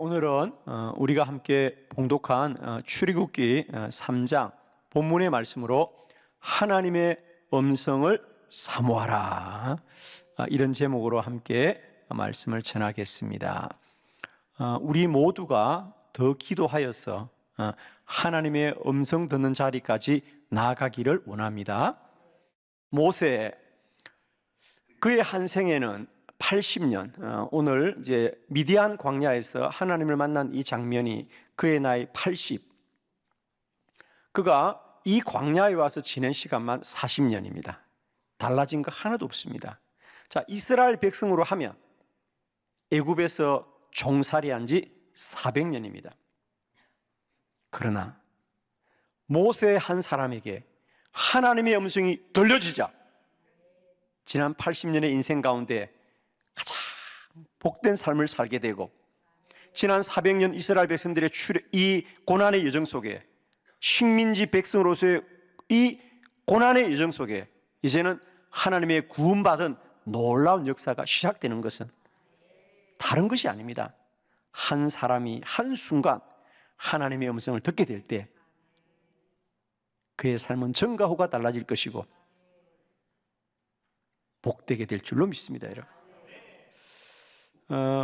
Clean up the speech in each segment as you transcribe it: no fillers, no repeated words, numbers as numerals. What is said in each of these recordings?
오늘은 우리가 함께 봉독한 출애굽기 3장 본문의 말씀으로 하나님의 음성을 사모하라, 이런 제목으로 함께 말씀을 전하겠습니다. 우리 모두가 더 기도하여서 하나님의 음성 듣는 자리까지 나아가기를 원합니다. 모세, 그의 한 생애는 80년, 오늘 이제 미디안 광야에서 하나님을 만난 이 장면이 그의 나이 80. 그가 이 광야에 와서 지낸 시간만 40년입니다. 달라진 거 하나도 없습니다. 자, 이스라엘 백성으로 하면 애굽에서 종살이한 지 400년입니다. 그러나 모세 한 사람에게 하나님의 음성이 들려지자 지난 80년의 인생 가운데 가장 복된 삶을 살게 되고, 지난 400년 이스라엘 백성들의 이 고난의 여정 속에, 식민지 백성으로서의 이 고난의 여정 속에 이제는 하나님의 구원받은 놀라운 역사가 시작되는 것은 다른 것이 아닙니다. 한 사람이 한순간 하나님의 음성을 듣게 될 때 그의 삶은 전과 후가 달라질 것이고 복되게 될 줄로 믿습니다, 여러분.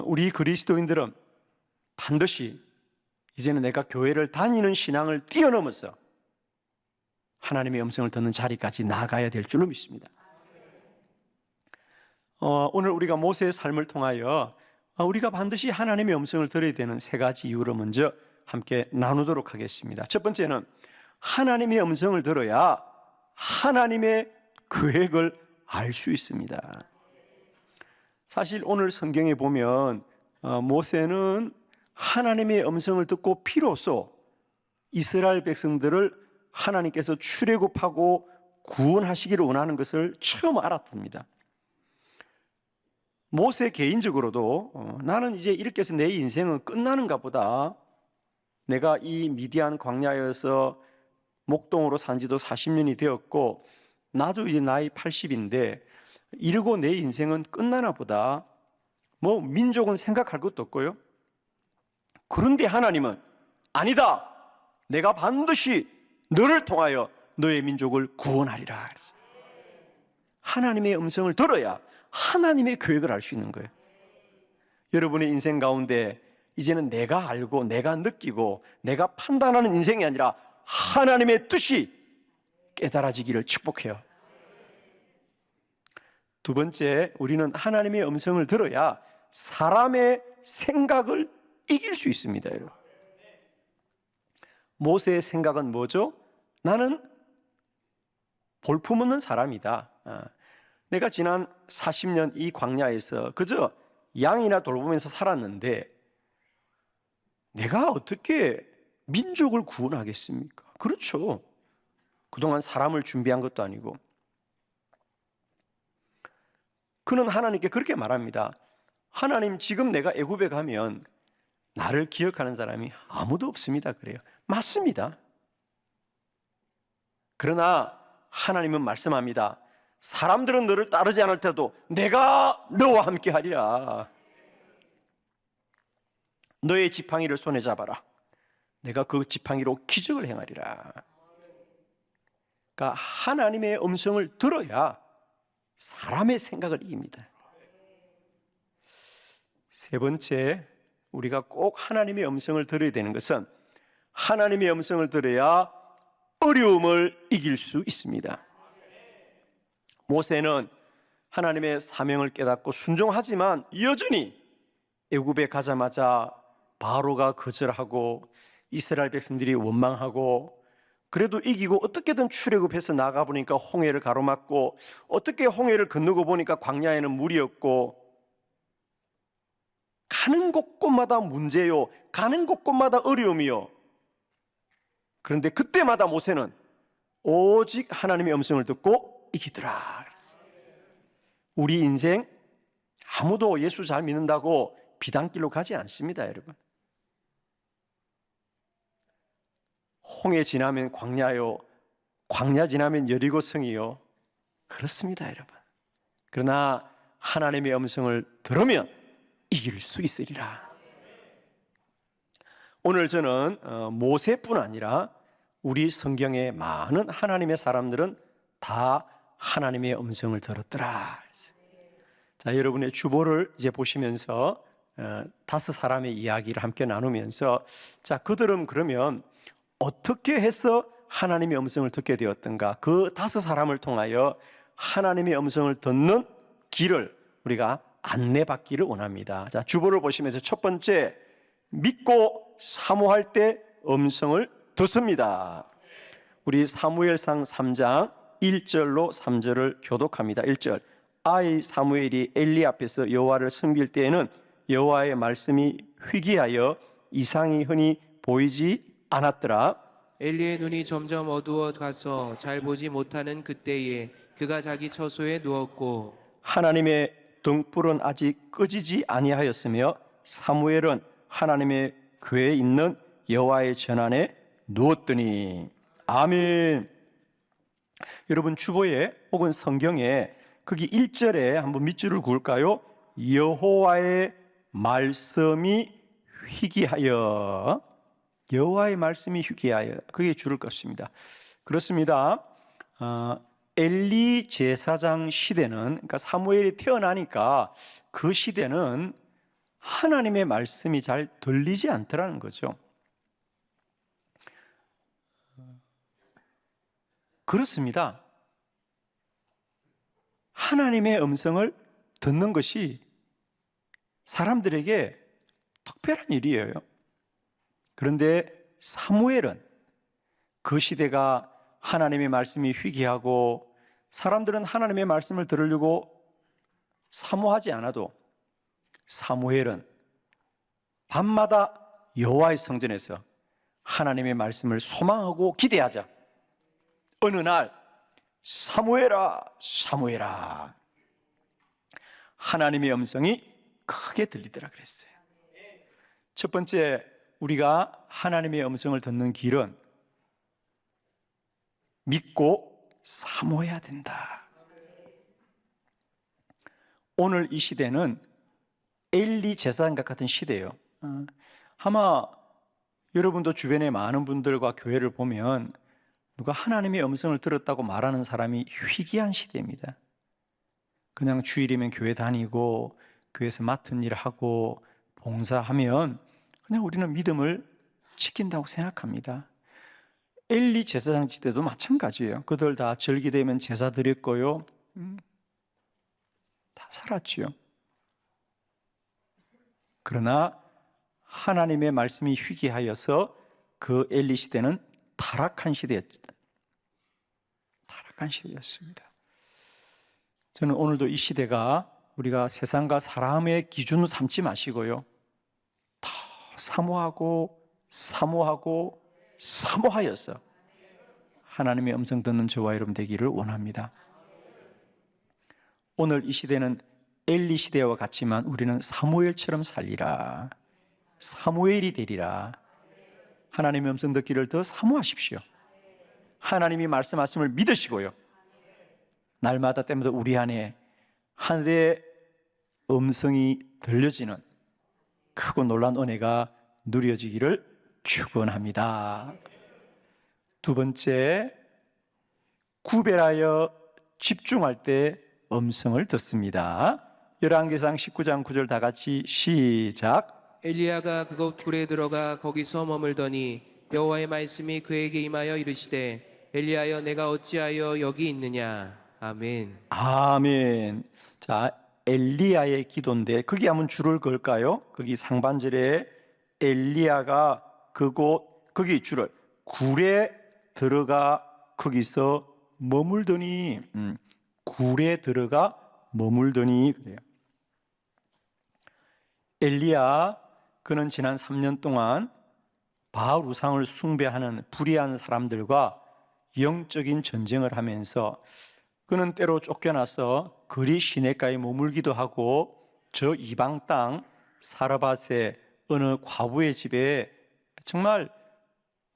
우리 그리스도인들은 반드시 이제는 내가 교회를 다니는 신앙을 뛰어넘어서 하나님의 음성을 듣는 자리까지 나아가야 될 줄로 믿습니다. 오늘 우리가 모세의 삶을 통하여 우리가 반드시 하나님의 음성을 들어야 되는 세 가지 이유를 먼저 함께 나누도록 하겠습니다. 첫 번째는 하나님의 음성을 들어야 하나님의 계획을 알 수 있습니다. 사실 오늘 성경에 보면 모세는 하나님의 음성을 듣고 비로소 이스라엘 백성들을 하나님께서 출애굽하고 구원하시기를 원하는 것을 처음 알았답니다. 모세 개인적으로도 나는 이제 이렇게 해서 내 인생은 끝나는가 보다, 내가 이 미디안 광야에서 목동으로 산 지도 40년이 되었고 나도 이제 나이 80인데 이러고 내 인생은 끝나나 보다, 뭐 민족은 생각할 것도 없고요. 그런데 하나님은 아니다, 내가 반드시 너를 통하여 너의 민족을 구원하리라. 하나님의 음성을 들어야 하나님의 계획을 알 수 있는 거예요. 여러분의 인생 가운데 이제는 내가 알고 내가 느끼고 내가 판단하는 인생이 아니라 하나님의 뜻이 깨달아지기를 축복해요. 두 번째, 우리는 하나님의 음성을 들어야 사람의 생각을 이길 수 있습니다, 여러분. 모세의 생각은 뭐죠? 나는 볼품없는 사람이다. 내가 지난 40년 이 광야에서 그저 양이나 돌보면서 살았는데 내가 어떻게 민족을 구원하겠습니까? 그렇죠. 그동안 사람을 준비한 것도 아니고. 그는 하나님께 그렇게 말합니다. 하나님, 지금 내가 애굽에 가면 나를 기억하는 사람이 아무도 없습니다. 그래요. 맞습니다. 그러나 하나님은 말씀합니다. 사람들은 너를 따르지 않을 때도 내가 너와 함께 하리라. 너의 지팡이를 손에 잡아라. 내가 그 지팡이로 기적을 행하리라. 그러니까 하나님의 음성을 들어야 사람의 생각을 이깁니다. 세 번째, 우리가 꼭 하나님의 음성을 들어야 되는 것은 하나님의 음성을 들어야 어려움을 이길 수 있습니다. 모세는 하나님의 사명을 깨닫고 순종하지만 여전히 애굽에 가자마자 바로가 거절하고 이스라엘 백성들이 원망하고, 그래도 이기고 어떻게든 출애굽해서 나가 보니까 홍해를 가로막고, 어떻게 홍해를 건너고 보니까 광야에는 물이 없고, 가는 곳곳마다 문제요, 가는 곳곳마다 어려움이요. 그런데 그때마다 모세는 오직 하나님의 음성을 듣고 이기더라. 우리 인생 아무도 예수 잘 믿는다고 비단길로 가지 않습니다, 여러분. 홍해 지나면 광야요, 광야 지나면 여리고성이요. 그렇습니다, 여러분. 그러나 하나님의 음성을 들으면 이길 수 있으리라. 오늘 저는 모세뿐 아니라 우리 성경의 많은 하나님의 사람들은 다 하나님의 음성을 들었더라. 자, 여러분의 주보를 이제 보시면서 5 사람의 이야기를 함께 나누면서, 자, 그들은 그러면 어떻게 해서 하나님의 음성을 듣게 되었던가? 그 5 사람을 통하여 하나님의 음성을 듣는 길을 우리가 안내받기를 원합니다. 자, 주보를 보시면서 첫 번째, 믿고 사모할 때 음성을 듣습니다. 우리 사무엘상 3장 1절로 3절을 교독합니다. 1절, 아이 사무엘이 엘리 앞에서 여호와를 섬길 때에는 여호와의 말씀이 희귀하여 이상이 흔히 보이지 않았더라. 엘리의 눈이 점점 어두워 가서 잘 보지 못하는 그때에 그가 자기 처소에 누웠고 하나님의 등불은 아직 꺼지지 아니하였으며 사무엘은 하나님의 궤에 있는 여호와의 전안에 누웠더니. 아멘. 여러분, 주보에 혹은 성경에 거기 1절에 한번 밑줄을 그을까요? 여호와의 말씀이 희귀하여, 여호와의 말씀이 희귀하여, 그게 줄을 껐습니다. 그렇습니다. 엘리 제사장 시대는, 그러니까 사무엘이 태어나니까 그 시대는 하나님의 말씀이 잘 들리지 않더라는 거죠. 그렇습니다. 하나님의 음성을 듣는 것이 사람들에게 특별한 일이에요. 그런데 사무엘은 그 시대가 하나님의 말씀이 희귀하고 사람들은 하나님의 말씀을 들으려고 사모하지 않아도 사무엘은 밤마다 여호와의 성전에서 하나님의 말씀을 소망하고 기대하자. 어느 날 사무엘아, 사무엘아, 하나님의 음성이 크게 들리더라 그랬어요. 첫 번째, 우리가 하나님의 음성을 듣는 길은 믿고 사모해야 된다. 오늘 이 시대는 엘리 제사장과 같은 시대예요. 아마 여러분도 주변에 많은 분들과 교회를 보면 누가 하나님의 음성을 들었다고 말하는 사람이 희귀한 시대입니다. 그냥 주일이면 교회 다니고 교회에서 맡은 일을 하고 봉사하면 그냥 우리는 믿음을 지킨다고 생각합니다. 엘리 제사장 시대도 마찬가지예요. 그들 다 절기되면 제사 드렸고요, 다 살았지요. 그러나 하나님의 말씀이 희귀하여서 그 엘리 시대는 타락한 시대였습니다. 타락한 시대였습니다. 저는 오늘도 이 시대가 우리가 세상과 사람의 기준으로 삼지 마시고요, 더 사모하고 사모하고 사모하여서 하나님의 음성 듣는 저와 여러분 되기를 원합니다. 오늘 이 시대는 엘리 시대와 같지만 우리는 사무엘처럼 살리라, 사무엘이 되리라. 하나님의 음성 듣기를 더 사모하십시오. 하나님이 말씀하심을 믿으시고요, 날마다 때마다 우리 안에 하늘의 음성이 들려지는 크고 놀라운 은혜가 누려지기를 축원합니다. 두 번째, 구별하여 집중할 때 음성을 듣습니다. 열왕기상 19장 9절 다 같이 시작. 엘리야가 그곳 굴에 들어가 거기서 머물더니 여호와의 말씀이 그에게 임하여 이르시되 엘리야여 내가 어찌하여 여기 있느냐. 아멘. 아멘. 자, 엘리야의 기도인데 거기 한번 줄을 그을까요? 거기 상반절에 엘리야가 그곳, 거기 줄을 굴에 들어가 거기서 머물더니, 굴에 들어가 머물더니 그래요. 엘리야, 그는 지난 3년 동안 바알 우상을 숭배하는 불의한 사람들과 영적인 전쟁을 하면서 그는 때로 쫓겨나서 그리 시내가에 머물기도 하고 저 이방 땅 사르밧의 어느 과부의 집에, 정말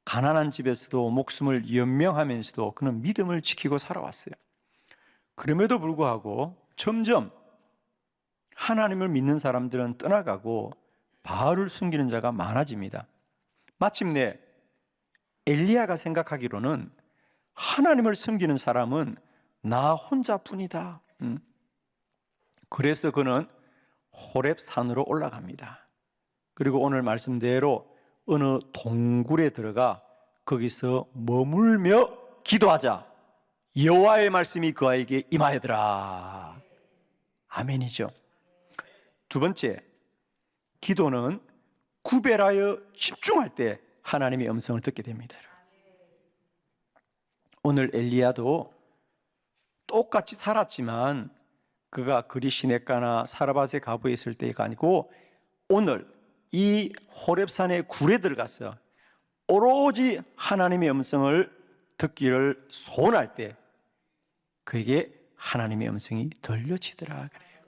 가난한 집에서도 목숨을 연명하면서도 그는 믿음을 지키고 살아왔어요. 그럼에도 불구하고 점점 하나님을 믿는 사람들은 떠나가고 바알을 숨기는 자가 많아집니다. 마침내 엘리야가 생각하기로는 하나님을 섬기는 사람은 나 혼자뿐이다. 그래서 그는 호렙 산으로 올라갑니다. 그리고 오늘 말씀대로 어느 동굴에 들어가 거기서 머물며 기도하자 여호와의 말씀이 그에게 임하여더라. 아멘이죠. 두 번째, 기도는 구별하여 집중할 때 하나님의 음성을 듣게 됩니다. 오늘 엘리야도 똑같이 살았지만 그가 그리 시냇가나 사르밧의 가부에 있을 때가 아니고 오늘 이 호렙산의 굴에 들어가서 오로지 하나님의 음성을 듣기를 소원할 때 그에게 하나님의 음성이 들려지더라 그래요.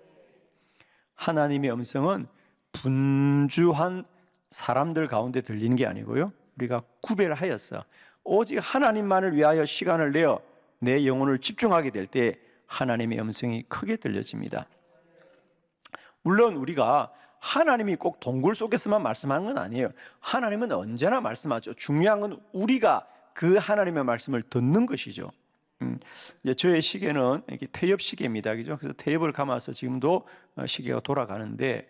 하나님의 음성은 분주한 사람들 가운데 들리는 게 아니고요, 우리가 구별하여서 오직 하나님만을 위하여 시간을 내어 내 영혼을 집중하게 될 때 하나님의 음성이 크게 들려집니다. 물론 우리가 하나님이 꼭 동굴 속에서만 말씀하는 건 아니에요. 하나님은 언제나 말씀하죠. 중요한 건 우리가 그 하나님의 말씀을 듣는 것이죠. 이제 저의 시계는 이렇게 태엽 시계입니다, 그죠? 그래서 태엽을 감아서 지금도 시계가 돌아가는데,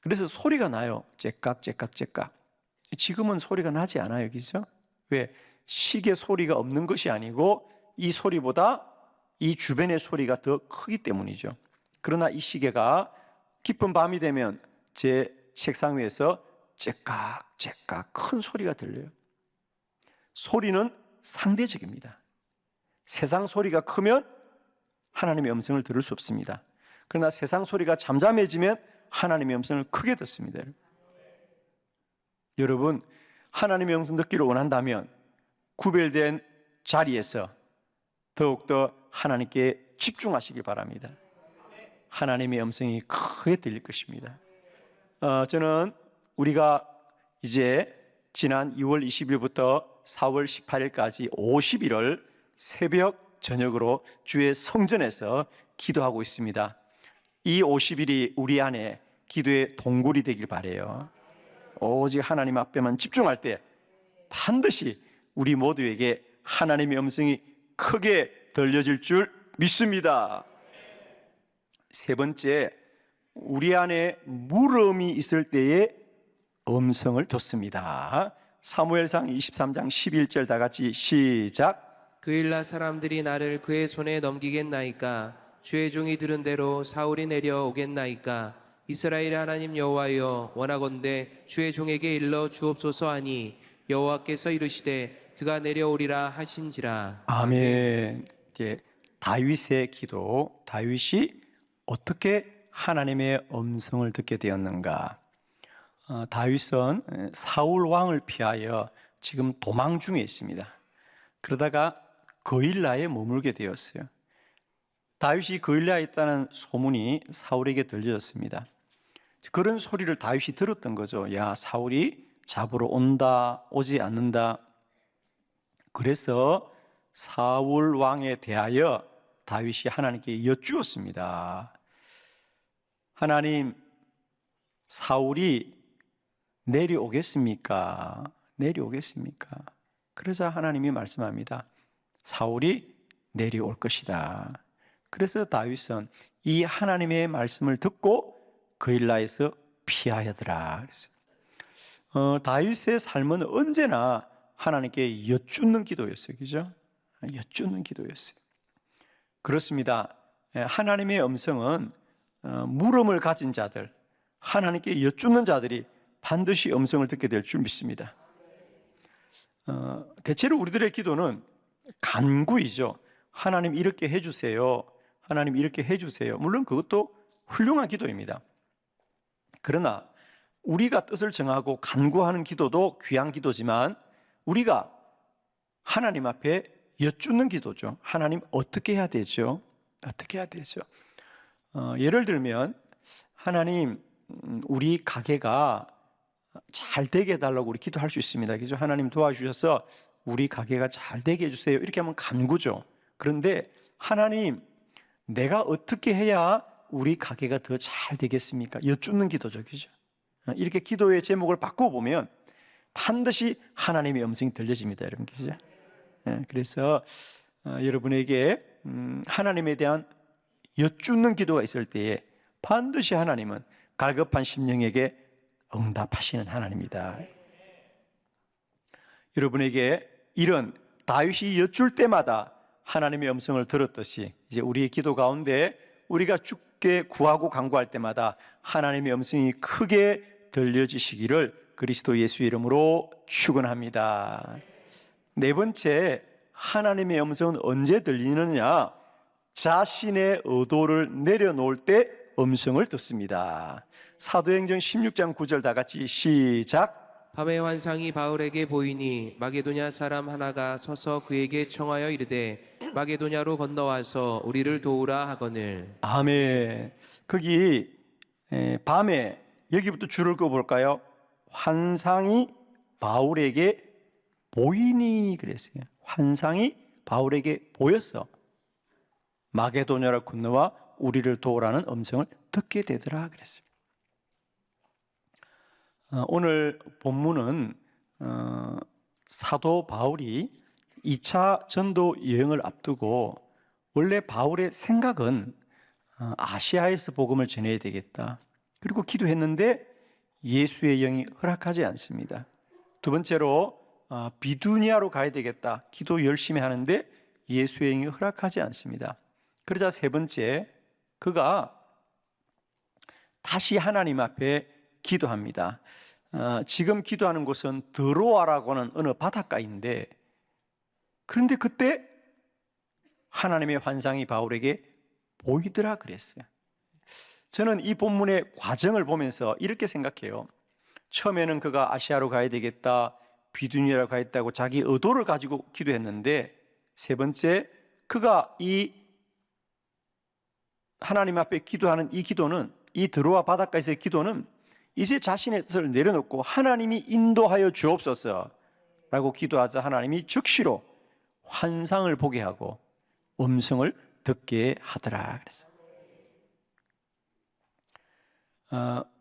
그래서 소리가 나요. 째깍 째깍 째깍. 지금은 소리가 나지 않아요, 그죠? 왜? 시계 소리가 없는 것이 아니고 이 소리보다 이 주변의 소리가 더 크기 때문이죠. 그러나 이 시계가 깊은 밤이 되면 제 책상 위에서 째깍 째깍 큰 소리가 들려요. 소리는 상대적입니다. 세상 소리가 크면 하나님의 음성을 들을 수 없습니다. 그러나 세상 소리가 잠잠해지면 하나님의 음성을 크게 듣습니다. 여러분, 하나님의 음성 듣기를 원한다면 구별된 자리에서 더욱더 하나님께 집중하시기 바랍니다. 하나님의 음성이 크게 들릴 것입니다. 저는 우리가 이제 지난 2월 20일부터 4월 18일까지 50일을 새벽 저녁으로 주의 성전에서 기도하고 있습니다. 이 50일이 우리 안에 기도의 동굴이 되길 바라요. 오직 하나님 앞에만 집중할 때 반드시 우리 모두에게 하나님의 음성이 크게 들려질 줄 믿습니다. 세 번째, 우리 안에 물음이 있을 때에 음성을 듣습니다. 사무엘상 23장 11절 다 같이 시작. 그일라 사람들이 나를 그의 손에 넘기겠나이까? 주의 종이 들은 대로 사울이 내려오겠나이까? 이스라엘의 하나님 여호와여, 원하건대 주의 종에게 일러 주옵소서 하니 여호와께서 이르시되 그가 내려오리라 하신지라. 아멘. 이제 다윗의 기도, 다윗이 어떻게 하나님의 음성을 듣게 되었는가? 다윗은 사울 왕을 피하여 지금 도망 중에 있습니다. 그러다가 그일라에 머물게 되었어요. 다윗이 그일라에 있다는 소문이 사울에게 들려졌습니다. 그런 소리를 다윗이 들었던 거죠. 야, 사울이 잡으러 온다, 오지 않는다. 그래서 사울 왕에 대하여 다윗이 하나님께 여쭈었습니다. 하나님, 사울이 내려오겠습니까? 내려오겠습니까? 그러자 하나님이 말씀합니다. 사울이 내려올 것이다. 그래서 다윗은 이 하나님의 말씀을 듣고 그일라에서 피하여더라 그랬어요. 다윗의 삶은 언제나 하나님께 여쭙는 기도였어요. 그죠? 여쭙는 기도였어요. 그렇습니다. 하나님의 음성은 물음을 가진 자들, 하나님께 여쭙는 자들이 반드시 음성을 듣게 될 줄 믿습니다. 대체로 우리들의 기도는 간구이죠. 하나님 이렇게 해주세요. 하나님 이렇게 해주세요. 물론 그것도 훌륭한 기도입니다. 그러나 우리가 뜻을 정하고 간구하는 기도도 귀한 기도지만 우리가 하나님 앞에 여쭙는 기도죠. 하나님 어떻게 해야 되죠? 어떻게 해야 되죠? 예를 들면 하나님, 우리 가게가 잘 되게 해달라고 우리 기도할 수 있습니다. 그죠? 하나님 도와주셔서 우리 가게가 잘 되게 해주세요. 이렇게 하면 간구죠. 그런데 하나님, 내가 어떻게 해야 우리 가게가 더 잘 되겠습니까? 여쭙는 기도죠. 그죠? 이렇게 기도의 제목을 바꿔보면 반드시 하나님의 음성이 들려집니다, 여러분. 그죠? 그래서 여러분에게 하나님에 대한 여쭙는 기도가 있을 때에 반드시 하나님은 갈급한 심령에게 응답하시는 하나님이다. 여러분에게 이런 다윗이 여쭐 때마다 하나님의 음성을 들었듯이 이제 우리의 기도 가운데 우리가 주께 구하고 간구할 때마다 하나님의 음성이 크게 들려지시기를 그리스도 예수 이름으로 축원합니다. 네 번째, 하나님의 음성은 언제 들리느냐? 자신의 의도를 내려놓을 때 음성을 듣습니다. 사도행전 16장 9절 다 같이 시작. 밤의 환상이 바울에게 보이니 마게도냐 사람 하나가 서서 그에게 청하여 이르되 마게도냐로 건너와서 우리를 도우라 하거늘. 아멘. 거기 밤에 여기부터 줄을 그어볼까요? 환상이 바울에게 보이니 그랬어요. 환상이 바울에게 보였어. 마게도냐로 건너와 우리를 도우라는 음성을 듣게 되더라 그랬어요. 오늘 본문은 사도 바울이 2차 전도 여행을 앞두고 원래 바울의 생각은 아시아에서 복음을 전해야 되겠다. 그리고 기도했는데 예수의 영이 허락하지 않습니다. 두 번째로 비두니아로 가야 되겠다. 기도 열심히 하는데 예수의 영이 허락하지 않습니다. 그러자 세 번째, 그가 다시 하나님 앞에 기도합니다. 지금 기도하는 곳은 드로아라고 하는 어느 바닷가인데, 그런데 그때 하나님의 환상이 바울에게 보이더라 그랬어요. 저는 이 본문의 과정을 보면서 이렇게 생각해요. 처음에는 그가 아시아로 가야 되겠다, 비두니아로 가야겠다고 자기 의도를 가지고 기도했는데, 세 번째, 그가 이 하나님 앞에 기도하는 이 기도는, 이 드로아 바닷가에서의 기도는 이제 자신의 뜻을 내려놓고 하나님이 인도하여 주옵소서 라고 기도하자 하나님이 즉시로 환상을 보게 하고 음성을 듣게 하더라 그랬어요.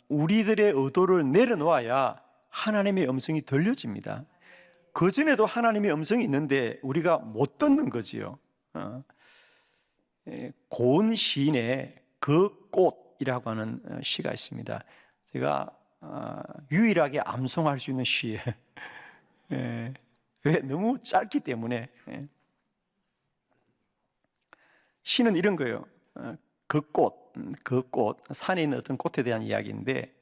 우리들의 의도를 내려놓아야 하나님의 음성이 들려집니다. 그전에도 하나님의 음성이 있는데 우리가 못 듣는 거지요. 고은 시인의 그 꽃이라고 하는 시가 있습니다. 제가 유일하게 암송할 수 있는 시예요. 왜? 너무 짧기 때문에. 시는 이런 거예요. 그 꽃, 산에 있는 어떤 꽃에 대한 이야기인데,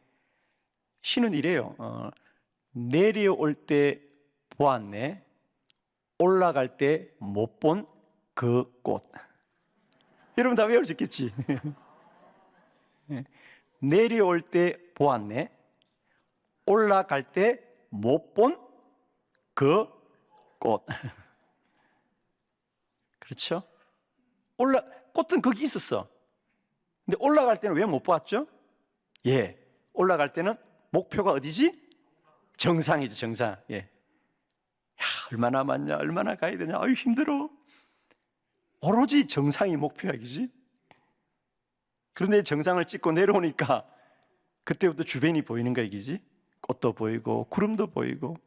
시는 이래요. 내려올 때 보았네, 올라갈 때 못 본 그 꽃. 여러분 다 외울 수 있겠지? 내려올 때 보았네, 올라갈 때 못 본 그 꽃. 그렇죠? 꽃은 거기 있었어. 근데 올라갈 때는 왜 못 보았죠? 올라갈 때는 목표가 어디지? 정상이죠, 정상. 야, 얼마나 많냐, 얼마나 가야 되냐, 아유 힘들어. 오로지 정상이 목표야, 그지? 그런데 정상을 찍고 내려오니까 그때부터 주변이 보이는 거야, 그지? 꽃도 보이고 구름도 보이고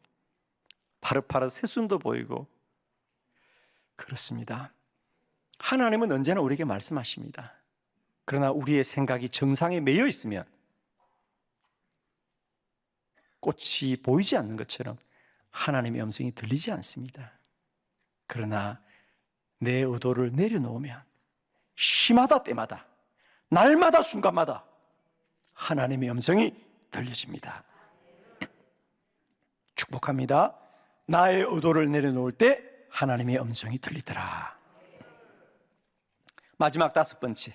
파릇파릇 새순도 보이고. 그렇습니다. 하나님은 언제나 우리에게 말씀하십니다. 그러나 우리의 생각이 정상에 매여 있으면 꽃이 보이지 않는 것처럼 하나님의 음성이 들리지 않습니다. 그러나 내 의도를 내려놓으면 시마다 때마다, 날마다 순간마다 하나님의 음성이 들려집니다. 축복합니다. 나의 의도를 내려놓을 때 하나님의 음성이 들리더라. 마지막 다섯 번째,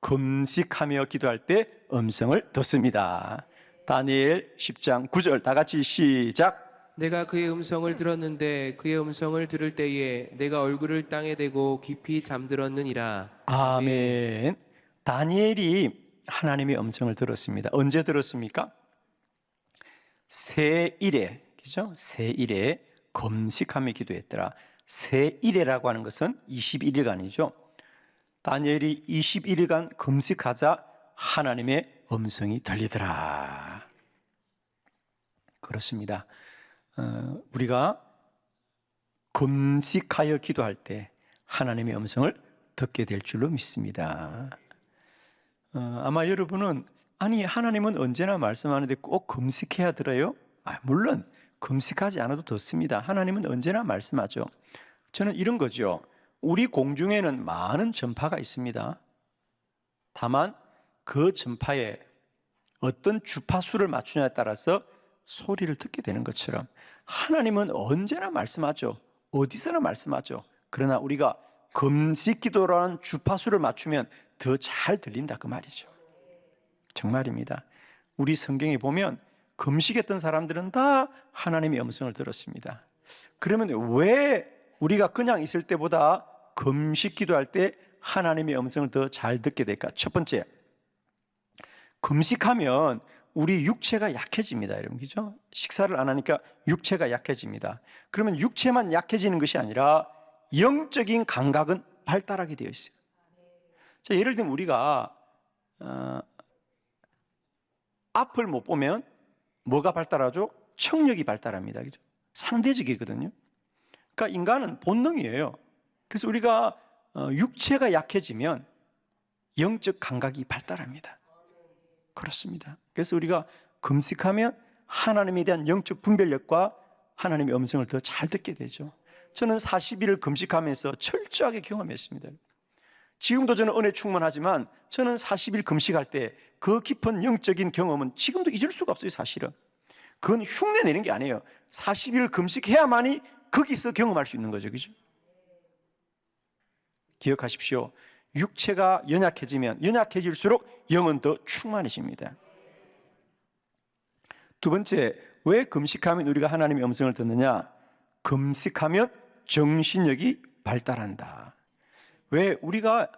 금식하며 기도할 때 음성을 듣습니다. 다니엘 10장 9절 다 같이 시작. 내가 그의 음성을 들었는데 그의 음성을 들을 때에 내가 얼굴을 땅에 대고 깊이 잠들었느니라. 아멘. 다니엘이 하나님의 음성을 들었습니다. 언제 들었습니까? 세일에, 그죠? 세일에 금식하며 기도했더라. 세일에라고 하는 것은 21일간이죠. 다니엘이 21일간 금식하자 하나님의 음성이 들리더라. 그렇습니다. 우리가 금식하여 기도할 때 하나님의 음성을 듣게 될 줄로 믿습니다. 아마 여러분은 아니 하나님은 언제나 말씀하는데 꼭 금식해야 들어요? 물론 금식하지 않아도 듣습니다. 하나님은 언제나 말씀하죠. 저는 이런 거죠. 우리 공중에는 많은 전파가 있습니다. 다만 그 전파에 어떤 주파수를 맞추냐에 따라서 소리를 듣게 되는 것처럼 하나님은 언제나 말씀하죠. 어디서나 말씀하죠. 그러나 우리가 금식 기도라는 주파수를 맞추면 더 잘 들린다 그 말이죠. 정말입니다. 우리 성경에 보면 금식했던 사람들은 다 하나님의 음성을 들었습니다. 그러면 왜 우리가 그냥 있을 때보다 금식 기도할 때 하나님의 음성을 더 잘 듣게 될까? 첫 번째, 금식하면 우리 육체가 약해집니다. 여러분, 그죠? 식사를 안 하니까 육체가 약해집니다. 그러면 육체만 약해지는 것이 아니라 영적인 감각은 발달하게 되어 있어요. 자, 예를 들면 우리가 앞을 못 보면 뭐가 발달하죠? 청력이 발달합니다. 그죠? 상대적이거든요. 그러니까 인간은 본능이에요. 그래서 우리가 육체가 약해지면 영적 감각이 발달합니다. 그렇습니다. 그래서 우리가 금식하면 하나님에 대한 영적 분별력과 하나님의 음성을 더 잘 듣게 되죠. 저는 40일을 금식하면서 철저하게 경험했습니다. 지금도 저는 은혜 충만하지만 저는 40일 금식할 때 그 깊은 영적인 경험은 지금도 잊을 수가 없어요. 사실은 그건 흉내 내는 게 아니에요. 40일 금식해야만이 거기서 경험할 수 있는 거죠. 그죠? 기억하십시오. 육체가 연약해지면 연약해질수록 영은 더 충만해집니다. 두 번째, 왜 금식하면 우리가 하나님의 음성을 듣느냐? 금식하면 정신력이 발달한다. 왜 우리가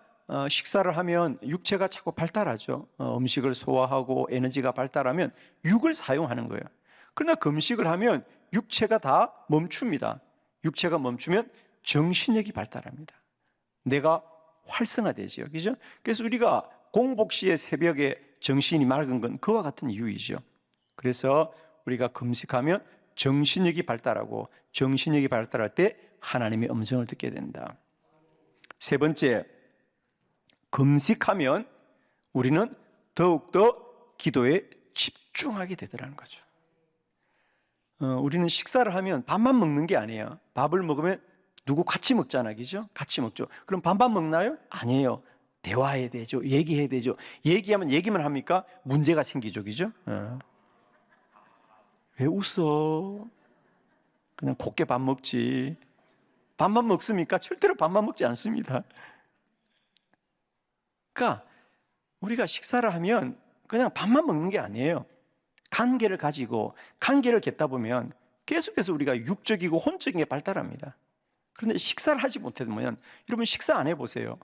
식사를 하면 육체가 자꾸 발달하죠. 음식을 소화하고 에너지가 발달하면 육을 사용하는 거예요. 그러나 금식을 하면 육체가 다 멈춥니다. 육체가 멈추면 정신력이 발달합니다. 내가 활성화되죠. 그죠? 그래서 우리가 공복 시에 새벽에 정신이 맑은 건 그와 같은 이유이죠. 그래서 우리가 금식하면 정신력이 발달하고 정신력이 발달할 때 하나님의 음성을 듣게 된다. 세 번째, 금식하면 우리는 더욱더 기도에 집중하게 되더라는 거죠. 우리는 식사를 하면 밥만 먹는 게 아니에요. 밥을 먹으면 누구 같이 먹잖아요. 그죠? 같이 먹죠. 그럼 밥만 먹나요? 아니에요. 대화해야 되죠. 얘기해야 되죠. 얘기하면 얘기만 합니까? 문제가 생기죠. 그죠? 왜 웃어? 그냥 곱게 밥 먹지. 밥만 먹습니까? 절대로 밥만 먹지 않습니다. 그러니까 우리가 식사를 하면 그냥 밥만 먹는 게 아니에요. 관계를 가지고 관계를 맺다 보면 계속해서 우리가 육적이고 혼적인 게 발달합니다. 그런데 식사를 하지 못하면 여러분 식사 안 해보세요.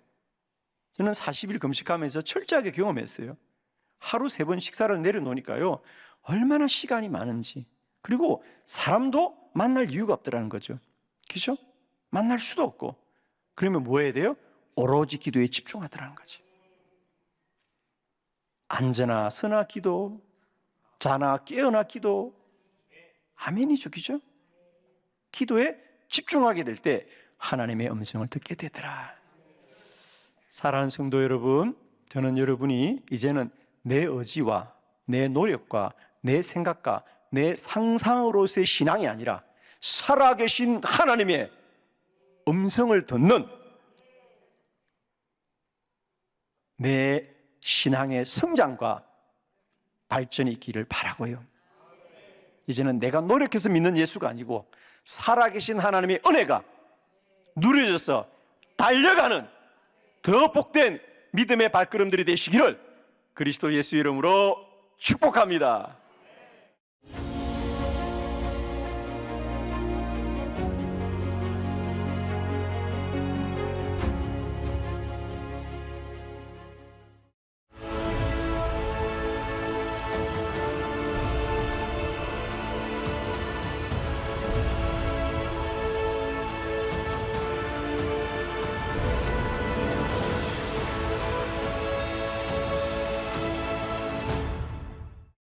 저는 40일 금식하면서 철저하게 경험했어요. 하루 3번 식사를 내려놓으니까요 얼마나 시간이 많은지, 그리고 사람도 만날 이유가 없더라는 거죠. 그죠? 만날 수도 없고. 그러면 뭐 해야 돼요? 오로지 기도에 집중하더라는 거죠. 앉으나 서나 기도, 자나 깨어나 기도. 아멘이죠. 그죠? 기도에 집중하게 될 때 하나님의 음성을 듣게 되더라. 사랑하는 성도 여러분, 저는 여러분이 이제는 내 의지와 내 노력과 내 생각과 내 상상으로서의 신앙이 아니라 살아계신 하나님의 음성을 듣는 내 신앙의 성장과 발전이 있기를 바라고요. 이제는 내가 노력해서 믿는 예수가 아니고 살아계신 하나님의 은혜가 누려져서 달려가는 더 복된 믿음의 발걸음들이 되시기를 그리스도 예수 이름으로 축복합니다.